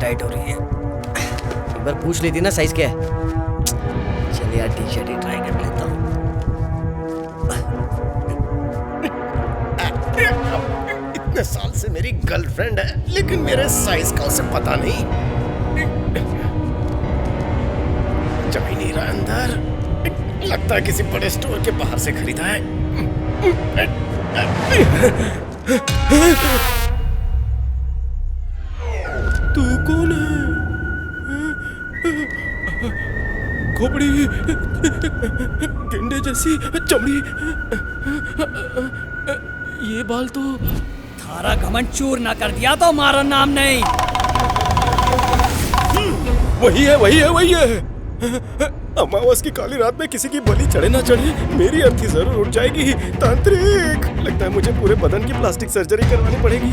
Tight हो रही है। एक बार पूछ ली थी ना साइज क्या है। चल यार टी शर्ट ही ट्राई कर लेता हूँ। इतने साल से मेरी गर्लफ्रेंड है लेकिन मेरे साइज का उसे पता नहीं। जा ही नहीं रहा अंदर। लगता है किसी बड़े स्टोर के बाहर से खरीदा है। तू कौन है? खोपड़ी, गेंडे जैसी चमड़ी, ये बाल तो। थारा घमंड चूर ना कर दिया तो मारा नाम नहीं। वही है, वही है, वही है। अमावस की काली रात में किसी की बलि चढ़े ना चढ़े मेरी अर्थी जरूर उठ जाएगी। तांत्रिक, लगता है मुझे पूरे बदन की प्लास्टिक सर्जरी करवानी पड़ेगी।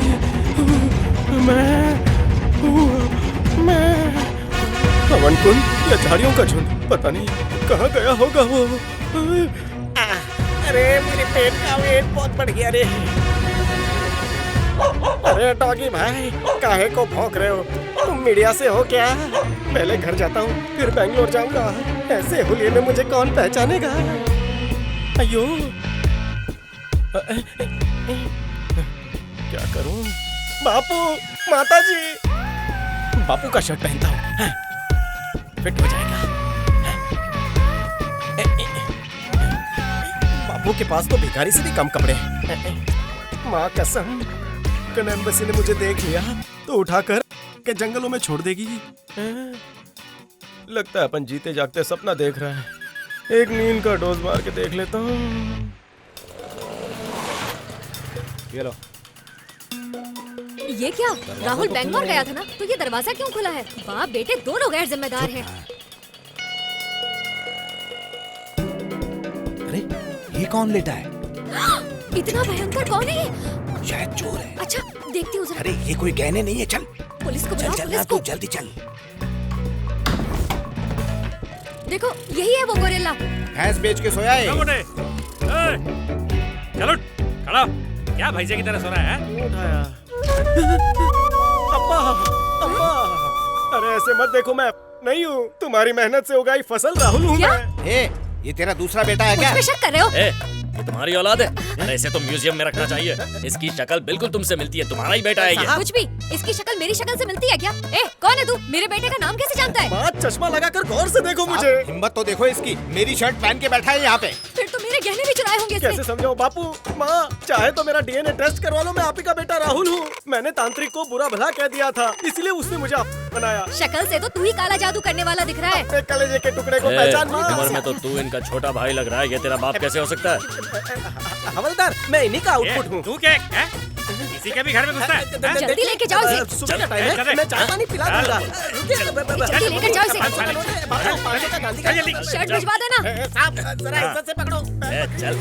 मैं हवन कुंड या झाड़ियों का झुंड, पता नहीं कहाँ गया होगा वो। अरे मेरे पेट का वेट बहुत बढ़ गया रे। अरे डॉगी भाई, काहे को भौंक रहे हो? तुम मीडिया से हो क्या? पहले घर जाता हूँ फिर बैंगलोर जाऊंगा। ऐसे हुलिये में मुझे कौन पहचानेगा? अयो, क्या करूं? बापू, माताजी। बापू का शर्ट पहनता हूँ, फिट हो जाएगा। बापू के पास तो भिखारी से भी कम कपड़े हैं। माँ कसम, एम्बेसी ने मुझे देख लिया तो उठाकर के जंगलों में छोड़ देगी। लगता है अपन जीते जागते सपना देख रहा है। एक नींद का डोज मार के देख लेता हूँ। ये लो। ये क्या? राहुल बैंगलोर गया था ना, तो ये दरवाजा क्यों खुला है? बाप बेटे दोनों गैर जिम्मेदार हैं। अरे ये कौन लेटा है? इतना भयंकर कौन है ये? शायद चोर है। अच्छा देखती हूँ जरा। अरे ये कोई गहने नहीं है, चल पुलिस को चल बुलाओ, चल पुलिस तू को। जल्दी चल। देखो यही है वो गोरिल्ला। भैंस बेच के सोया है। चलो खड़ा, क्या भैंसे की तरह सो रहा है? उठाया। अब्बा, अब्बा, अरे ऐसे मत देखो, मैं नहीं हूँ। तुम्हारी मेहनत से उगाई फसल राहुल हूँ मैं। ए, ये तेरा दूसरा बेटा है क्या? मुझ पे शक कर रहे हो? ये तुम्हारी औलाद है? अरे इसे तो म्यूजियम में रखना चाहिए। इसकी शक्ल बिल्कुल तुमसे मिलती है, तुम्हारा ही बेटा है ये। कुछ भी, इसकी शक्ल मेरी शक्ल से मिलती है क्या? ए, कौन है तू? मेरे बेटे का नाम कैसे जानता है? माँ, चश्मा लगाकर गौर से देखो मुझे। हिम्मत तो देखो इसकी, मेरी शर्ट पहन के बैठा है यहाँ पे। फिर तो मेरे गहने भी चुराए होंगे इसने। कैसे समझाऊं बापू? माँ, चाहे तो मेरा डीएनए टेस्ट करवा लो, मैं आप ही का बेटा राहुल हूँ। मैंने तांत्रिक को बुरा भला कह दिया था, इसलिए उसने मुझे आप बनाया। शक्ल से तो तू ही काला जादू करने वाला दिख रहा है। अपने कलेजे के टुकड़े को पहचान माँ। उम्र में तो तू इनका छोटा भाई लग रहा है, ये तेरा बाप कैसे हो सकता है? हवलदार, मैं इन्हीं का आउटपुट हूँ। तू क्या है? किसी के भी घर में घुसता है? जल्दी लेके जाओ इसे। सुबह का टाइम है, मैं चाय पानी पिला दूंगा। जल्दी लेकर जाओ इसे। शर्ट भिजवा देना। साहब जरा इज्जत से पकड़ो। चल।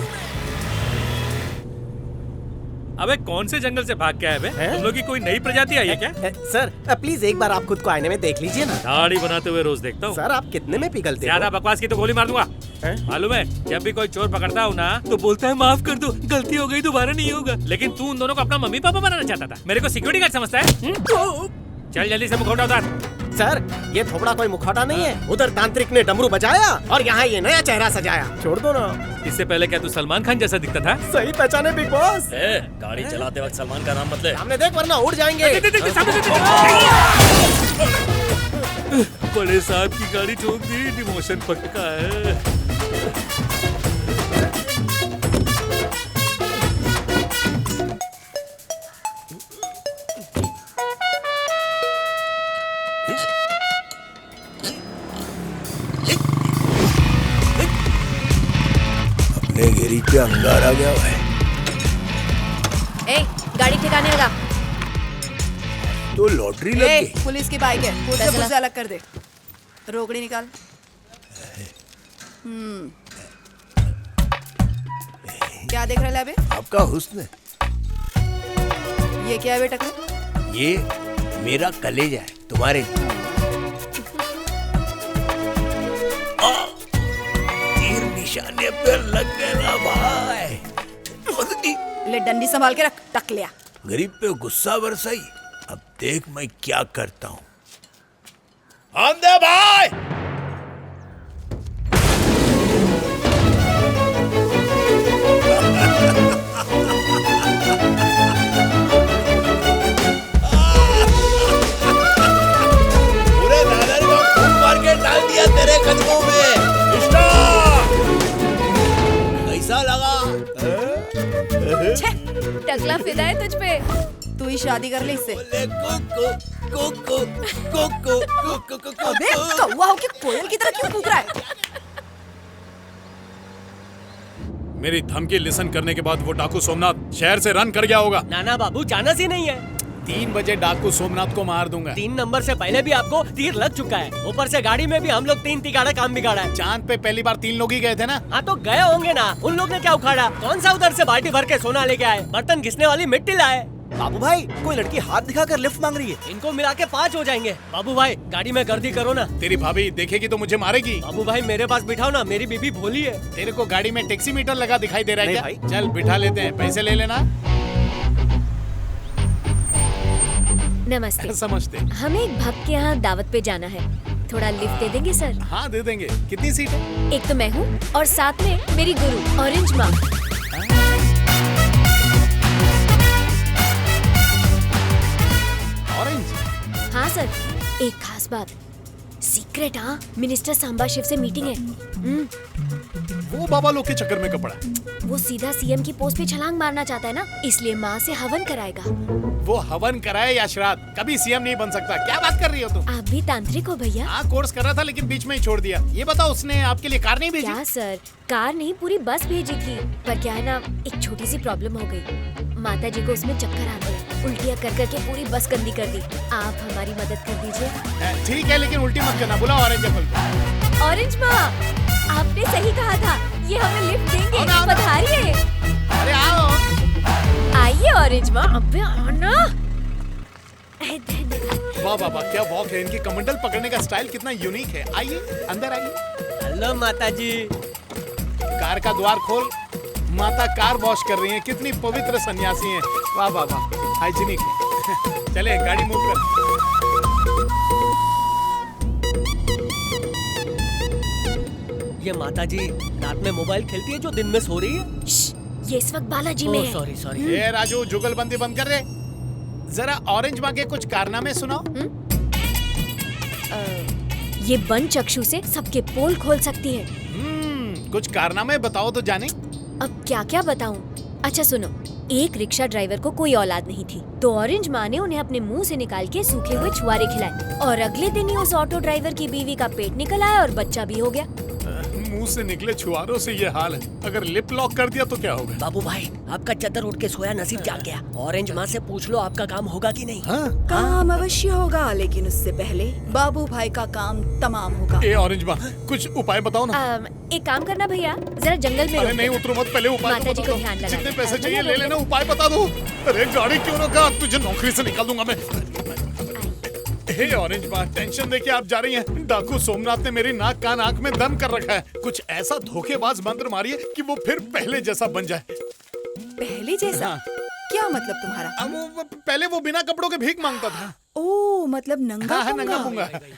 अबे कौन से जंगल से भाग के आए बे? तुम लोग की कोई नई प्रजाति आई है क्या? सर प्लीज एक बार आप खुद को आईने में देख लीजिए ना। दाढ़ी बनाते हुए रोज देखता हूँ। सर आप कितने में पिघलते हो? ज्यादा बकवास की तो गोली मार दूंगा। मालूम है, जब भी कोई चोर पकड़ता हूँ ना तो बोलता है माफ कर दो, गलती हो गई, दोबारा नहीं होगा। लेकिन तू उन दोनों को अपना मम्मी पापा बनाना चाहता था। मेरे को सिक्योरिटी गार्ड समझता है? चल जल्दी से मुखौटा उतार। सर ये थोबड़ा कोई मुखौटा नहीं है। उधर तांत्रिक ने डमरू बजाया और यहाँ ये नया चेहरा सजाया। छोड़ दो ना। इससे पहले क्या तू सलमान खान जैसा दिखता था? सही पहचाने बिग बॉस। गाड़ी चलाते वक्त सलमान का नाम मत ले। सामने देख वरना उड़ जाएंगे। बड़े साहब की गाड़ी ठोक दी, डिमोशन पक्का है। अपने गिरी पे अंगार आ गया है। ए, गाड़ी ठिकाने लगा। तो लॉटरी लग गई। पुलिस की बाइक है, पुलिस अलग कर दे। रोकड़ी निकाल। क्या देख रहे अबे? आपका हुस्न। ये क्या है बेटा? ये मेरा कलेजा है तुम्हारे लिए। तीर निशाने पे लग गया भाई। ले डंडी संभाल के रख, टक लिया। गरीब पे गुस्सा बरसाई। अब देख मैं क्या करता हूँ। आंदे भाई। पूरे दादर को खूब मार के डाल दिया तेरे कदमों में। स्टॉप। कैसा लगा? छे, टकला फिदा है तुझ पे। तू ही शादी कर ले इससे। अबे कौवा होके कोयल की तरह क्यों कूद रहा है? मेरी धमकी लिसन करने के बाद वो डाकू सोमनाथ शहर से रन कर गया होगा। नाना बाबू चांस ही नहीं है। 3 बजे डाकू सोमनाथ को मार दूंगा। 3 नंबर से पहले भी आपको तीर लग चुका है। ऊपर से गाड़ी में भी हम लोग 3 तिगाड़ा काम बिगाड़ा है। चांद पे पहली बार 3 लोग ही गए थे ना। हाँ तो गए होंगे ना। उन लोग ने क्या उखाड़ा? कौन सा उधर से बाल्टी भर के सोना लेके आए, बर्तन घिसने वाली मिट्टी लाए। बाबू भाई कोई लड़की हाथ दिखाकर लिफ्ट मांग रही है। इनको मिला के 5 हो जाएंगे। बाबू भाई गाड़ी में गर्दी करो ना। तेरी भाभी देखेगी तो मुझे मारेगी। बाबू भाई मेरे पास बिठाओ ना, मेरी बीबी भोली है। तेरे को गाड़ी में टैक्सी मीटर लगा दिखाई दे रहा है नहीं क्या? चल बिठा लेते हैं, पैसे ले लेना। नमस्ते। समझते। हमें एक भक्त के यहाँ दावत पे जाना है, थोड़ा लिफ्ट दे देंगे सर? हाँ दे देंगे। कितनी सीट है? एक तो मैं हूँ और साथ में मेरी गुरु ऑरेंज माँ। ऑरेंज? हाँ सर, एक खास बात, सीक्रेट। हाँ, मिनिस्टर सांबा शिव से मीटिंग है। वो बाबा लोग के चक्कर में कपड़ा। वो सीधा सीएम की पोस्ट पे छलांग मारना चाहता है ना, इसलिए माँ से हवन कराएगा। वो हवन कराए या श्राद्ध, कभी सीएम नहीं बन सकता। क्या बात कर रही हो तुम? आप भी तांत्रिक हो भैया? हाँ कोर्स कर रहा था लेकिन बीच में ही छोड़ दिया। ये बताओ उसने आपके लिए कार नहीं भेजी? क्या सर, कार नहीं पूरी बस भेजी थी, पर क्या है ना, एक छोटी सी प्रॉब्लम हो गई। माता जी को उसमें चक्कर आ गए, उल्टियाँ कर करके पूरी बस गंदी कर दी। आप हमारी मदद कर दीजिए। ठीक है लेकिन उल्टी मत करना। बुलाओ ऑरेंज एप्पल को। ऑरेंज माँ, आपने सही कहा था, ये हमें लिफ्ट देंगे। आओ ना। पधारिए। अरे आओ। आइए ऑरेंज माँ, अबे आना। वाह वाह वाह, क्या वॉक है इनकी। कमंडल पकड़ने का स्टाइल कितना यूनिक है। आइए अंदर आइए। हेलो माता जी। कार का द्वार खोल। माता कार वॉश कर रही हैं। कितनी पवित्र सन्यासी हैं। वाह वाह वाह, हाइजीनिक है। चले गाड़ी मूव कर। ये माता जी रात में मोबाइल खेलती है जो दिन में सो रही है? ये इस वक्त बालाजी में है। Sorry sorry. ये राजू जुगलबंदी बंद कर रे। जरा ऑरेंज माँ के कुछ कारनामे सुनाओ। ये बन चक्षु से सबके पोल खोल सकती है। कुछ कारनामे बताओ तो जाने। अब क्या क्या बताऊं? अच्छा सुनो, एक रिक्शा ड्राइवर को कोई औलाद नहीं थी, तो ऑरेंज माँ ने उन्हें अपने मुंह से निकाल के सूखे हुए छुआरे खिलाए, और अगले दिन ही उस ऑटो ड्राइवर की बीवी का पेट निकल आया और बच्चा भी हो गया। मुंह से निकले छुआरों से ये हाल है। अगर लिप लॉक कर दिया तो क्या होगा? बाबू भाई आपका चद्दर उठ के सोया नसीब जाग गया। ऑरेंज माँ से पूछ लो आपका काम होगा कि नहीं। हाँ? काम अवश्य होगा, लेकिन उससे पहले बाबू भाई का काम तमाम होगा। ए ऑरेंज माँ कुछ उपाय बताओ ना। एक काम करना भैया, जरा जंगल में अरे रोक नहीं दो। उतरो मत, पहले उपाय माता तो जी बता को दो। ध्यान लगाना। जितने पैसे चाहिए भैया, ले लेना, उपाय बता दो। अरे गाड़ी क्यों रोका? तुझे नौकरी से निकाल दूंगा मैं। हे ऑरेंज माँ, टेंशन देके आप जा रही हैं। डाकू सोमनाथ ने मेरी नाक कान आंख में दम कर रखा है। कुछ ऐसा धोखेबाज मंत्र मारिए कि वो फिर पहले जैसा बन जाए। पहले जैसा? हाँ। क्या मतलब तुम्हारा? अब वो पहले वो बिना कपड़ों के भीख मांगता था। ओ मतलब नंगा हाँ नंगा पुंगा। पूंगा।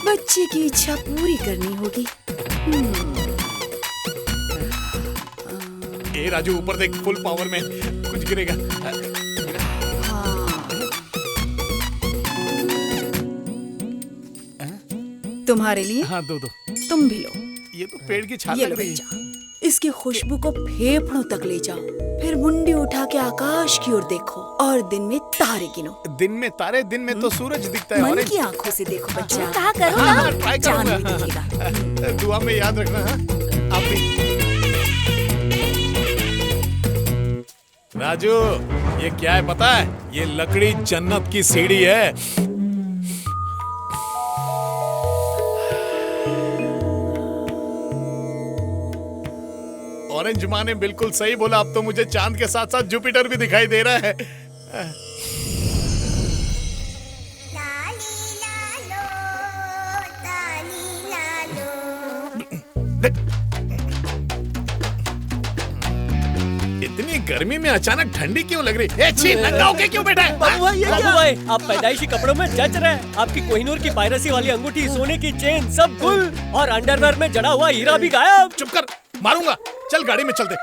बच्चे की इच्छा पूरी करनी होगी। ए राजू ऊपर देख, फुल पावर में कुछ गिरेगा। तुम्हारे लिए हाँ दो। तुम भी लो। ये तो पेड़ की छाल ये लग लो रही है। बच्चा, इसकी खुशबू को फेफड़ों तक ले जाओ, फिर मुंडी उठा के आकाश की ओर देखो और दिन में तारे गिनो। दिन में तारे? दिन में तो सूरज दिखता है। मन ऑरेंज की आंखों से देखो बच्चा। कहा करो हाँ, ना। ट्राई चांद भी करूंगा। दिखेगा। दुआ में याद रखना। हाँ? आप भी। राजू ये क्या है पता है? ये लकड़ी जन्नत की सीढ़ी है। ऑरेंज माँ ने बिल्कुल सही बोला। अब तो मुझे चांद के साथ साथ जुपिटर भी दिखाई दे रहा है। इतनी गर्मी में अचानक ठंडी क्यों लग रही? छी, नंगा होके क्यों बैठा है? बाबू भाई आप पैदाइशी कपड़ों में जच रहे हैं। आपकी कोहिनूर की पायरेसी वाली अंगूठी, सोने की चेन सब गुल और अंडरवेयर में जड़ा हुआ हीरा भी गायब। चुप कर, मारूंगा। चल गाड़ी में चलते।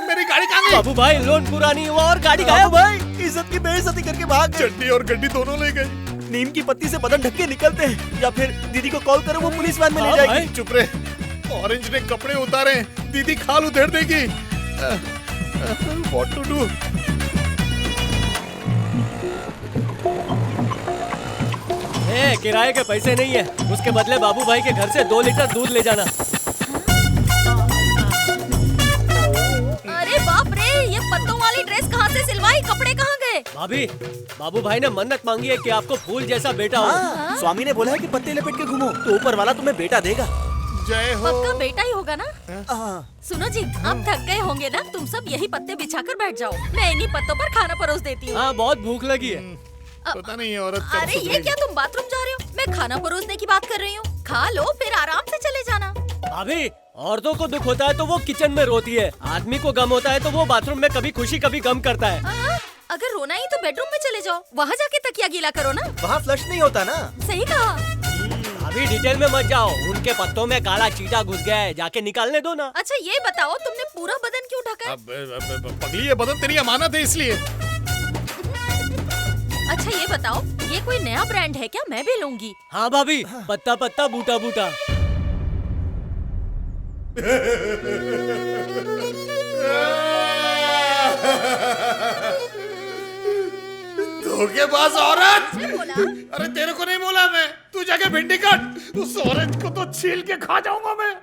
मेरी गाड़ी कहाँ गई? बाबू भाई लोन पूरा नहीं हुआ और गाड़ी गायब। भाई इज्जत की बेइज्जती करके भाग गए। चड्डी और गड्डी दोनों ले गई। नीम की पत्ती से बदन ढक के निकलते हैं या फिर दीदी को कॉल करो, वो पुलिस वैन में ले हाँ जाएगी। भाई। चुप रहे। ऑरेंज ने कपड़े उतारे, दीदी खाल उधेड़ देगी। What to do? किराए के पैसे नहीं है, उसके बदले बाबू भाई के घर से 2 लीटर दूध ले जाना। अरे बाप रे, ये पत्तों वाली ड्रेस कहाँ से सिलवाई? कपड़े कहाँ गए? भाभी, बाबू भाई ने मन्नत मांगी है कि आपको फूल जैसा बेटा हो। स्वामी ने बोला है कि पत्ते लपेट के घूमो तो ऊपर वाला तुम्हें बेटा देगा। जय हो। पक्का बेटा ही होगा ना? सुनो जी, आप थक गए होंगे ना, तुम सब यही पत्ते बिछाकर बैठ जाओ, मैं इन्हीं पत्तों पर खाना परोस देती हूँ। हाँ, बहुत भूख लगी है। पता नहीं ये औरत कब अरे सुधरेगी। ये क्या, तुम बाथरूम जा रहे हो? मैं खाना परोसने की बात कर रही हूँ। खा लो फिर आराम से चले जाना। भाभी, औरतों को दुख होता है तो वो किचन में रोती है, आदमी को गम होता है तो वो बाथरूम में कभी खुशी कभी गम करता है। अगर रोना ही तो बेडरूम में चले जाओ, वहाँ जाके तकिया गीला करो ना। वहाँ फ्लश नहीं होता ना। सही कहा। अभी डिटेल में मत जाओ, उनके पत्तों में काला चीटा घुस गया है, जाके निकालने दो ना। अच्छा ये बताओ, तुमने पूरा बदन क्यों ढका है? अब पगली, ये बदन तेरी अमानत है इसलिए। अच्छा ये बताओ, ये कोई नया ब्रांड है क्या? मैं भी लूंगी। हाँ भाभी, पत्ता पत्ता बूटा बूटा। धोखेबाज औरत। बोला? अरे तेरे को नहीं बोला मैं, तू जाके भिंडी काट। उस औरत को तो छील के खा जाऊंगा मैं।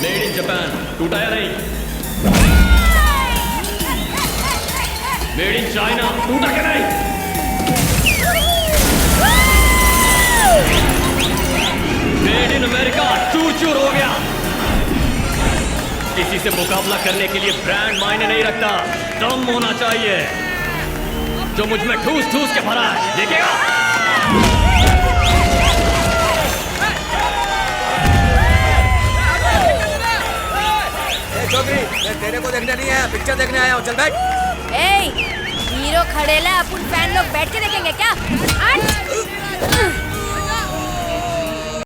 मेड इन जापान, टूटा या नहीं? मेड इन चाइना, टूटा क्या नहीं? मेड इन अमेरिका, चूर चूर हो गया। किसी से मुकाबला करने के लिए ब्रांड मायने नहीं रखता, दम होना चाहिए जो मुझ में ठूस ठूस के भरा है। देखेगा? मैं तेरे को देखने नहीं आया, पिक्चर देखने आया हूँ। चल बैठ। हीरो खड़ेला, अपन फैन लोग बैठ के देखेंगे क्या? हट!